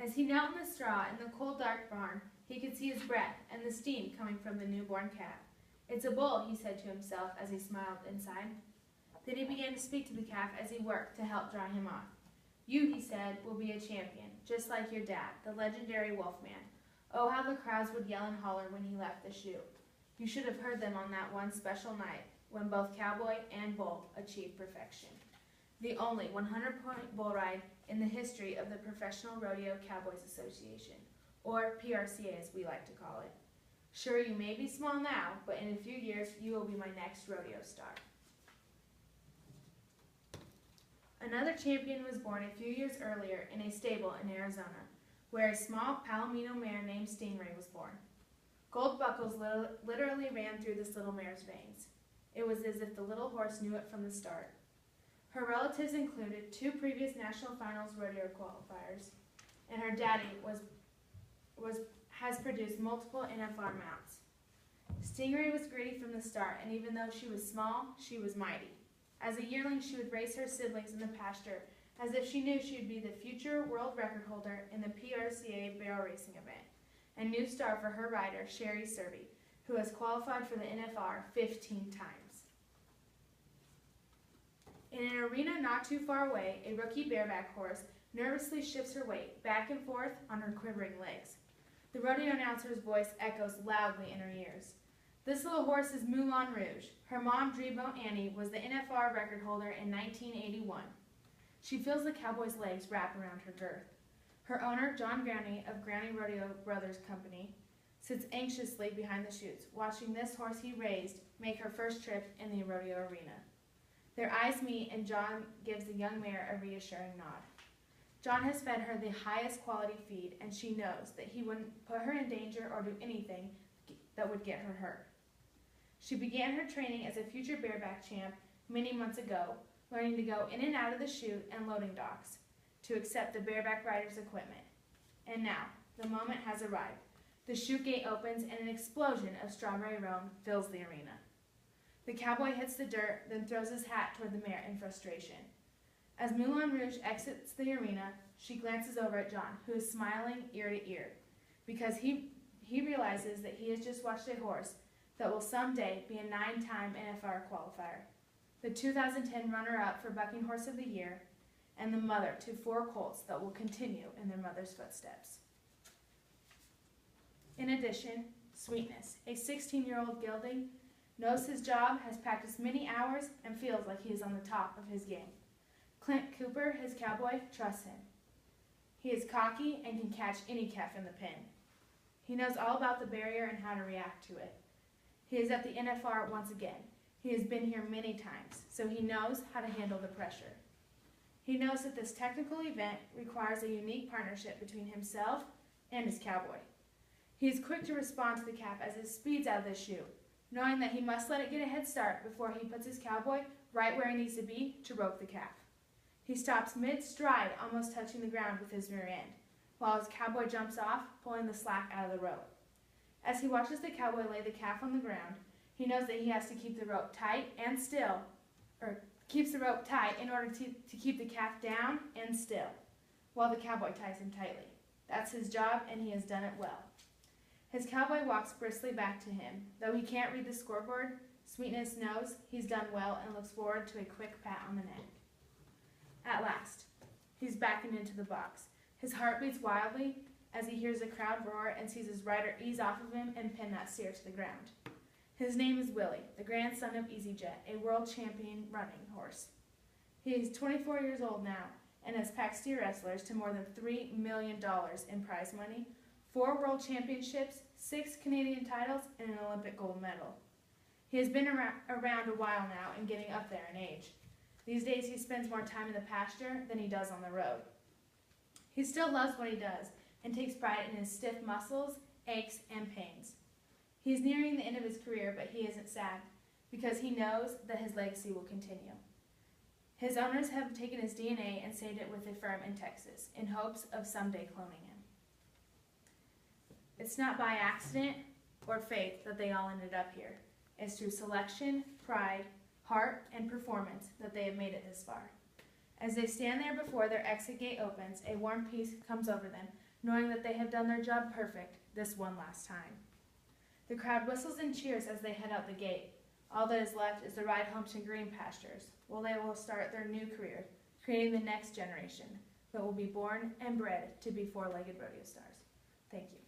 As he knelt in the straw in the cold, dark barn, he could see his breath and the steam coming from the newborn calf. "It's a bull," he said to himself as he smiled inside. Then he began to speak to the calf as he worked to help dry him off. "You," he said, "will be a champion, just like your dad, the legendary Wolfman." Oh, how the crowds would yell and holler when he left the chute. You should have heard them on that one special night when both cowboy and bull achieved perfection. The only 100-point bull ride in the history of the Professional Rodeo Cowboys Association, or PRCA as we like to call it. Sure, you may be small now, but in a few years you will be my next rodeo star. Another champion was born a few years earlier in a stable in Arizona, where a small Palomino mare named Stingray was born. Gold buckles literally ran through this little mare's veins. It was as if the little horse knew it from the start. Her relatives included 2 previous National Finals rodeo qualifiers, and her daddy has produced multiple NFR mounts. Stingray was greedy from the start, and even though she was small, she was mighty. As a yearling, she would race her siblings in the pasture as if she knew she would be the future world record holder in the PRCA barrel racing event, a new star for her rider, Sherry Serby, who has qualified for the NFR 15 times. In an arena not too far away, a rookie bareback horse nervously shifts her weight back and forth on her quivering legs. The rodeo announcer's voice echoes loudly in her ears. This little horse is Moulin Rouge. Her mom, Dreamboat Annie, was the NFR record holder in 1981. She feels the cowboy's legs wrap around her girth. Her owner, John Growney of Growney Rodeo Brothers Company, sits anxiously behind the chutes, watching this horse he raised make her first trip in the rodeo arena. Their eyes meet, and John gives the young mare a reassuring nod. John has fed her the highest quality feed, and she knows that he wouldn't put her in danger or do anything that would get her hurt. She began her training as a future bareback champ many months ago, learning to go in and out of the chute and loading docks to accept the bareback rider's equipment. And now, the moment has arrived. The chute gate opens and an explosion of strawberry roan fills the arena. The cowboy hits the dirt, then throws his hat toward the mare in frustration. As Moulin Rouge exits the arena, she glances over at John, who is smiling ear to ear, because he realizes that he has just watched a horse that will someday be a 9-time NFR qualifier, the 2010 runner-up for Bucking Horse of the Year, and the mother to 4 colts that will continue in their mother's footsteps. In addition, Sweetness, a 16-year-old gelding, knows his job, has practiced many hours, and feels like he is on the top of his game. Clint Cooper, his cowboy, trusts him. He is cocky and can catch any calf in the pen. He knows all about the barrier and how to react to it. He is at the NFR once again. He has been here many times, so he knows how to handle the pressure. He knows that this technical event requires a unique partnership between himself and his cowboy. He is quick to respond to the calf as it speeds out of the chute, knowing that he must let it get a head start before he puts his cowboy right where he needs to be to rope the calf. He stops mid-stride, almost touching the ground with his rear end, while his cowboy jumps off, pulling the slack out of the rope. As he watches the cowboy lay the calf on the ground, he knows that he has to keep the rope tight and still, or keeps the rope tight in order to keep the calf down and still, while the cowboy ties him tightly. That's his job, and he has done it well. His cowboy walks briskly back to him. Though he can't read the scoreboard, Sweetness knows he's done well and looks forward to a quick pat on the neck. At last, he's backing into the box. His heart beats wildly as he hears the crowd roar and sees his rider ease off of him and pin that steer to the ground. His name is Willie, the grandson of EasyJet, a world champion running horse. He is 24 years old now and has packed steer wrestlers to more than $3 million in prize money, 4 world championships, 6 Canadian titles, and an Olympic gold medal. He has been around a while now and getting up there in age. These days he spends more time in the pasture than he does on the road. He still loves what he does and takes pride in his stiff muscles, aches, and pains. He is nearing the end of his career, but he isn't sad because he knows that his legacy will continue. His owners have taken his DNA and saved it with a firm in Texas in hopes of someday cloning him. It's not by accident or fate that they all ended up here. It's through selection, pride, heart, and performance that they have made it this far. As they stand there before their exit gate opens, a warm peace comes over them knowing that they have done their job perfect this one last time. The crowd whistles and cheers as they head out the gate. All that is left is the ride home to green pastures, where they will start their new career, creating the next generation that will be born and bred to be four-legged rodeo stars. Thank you.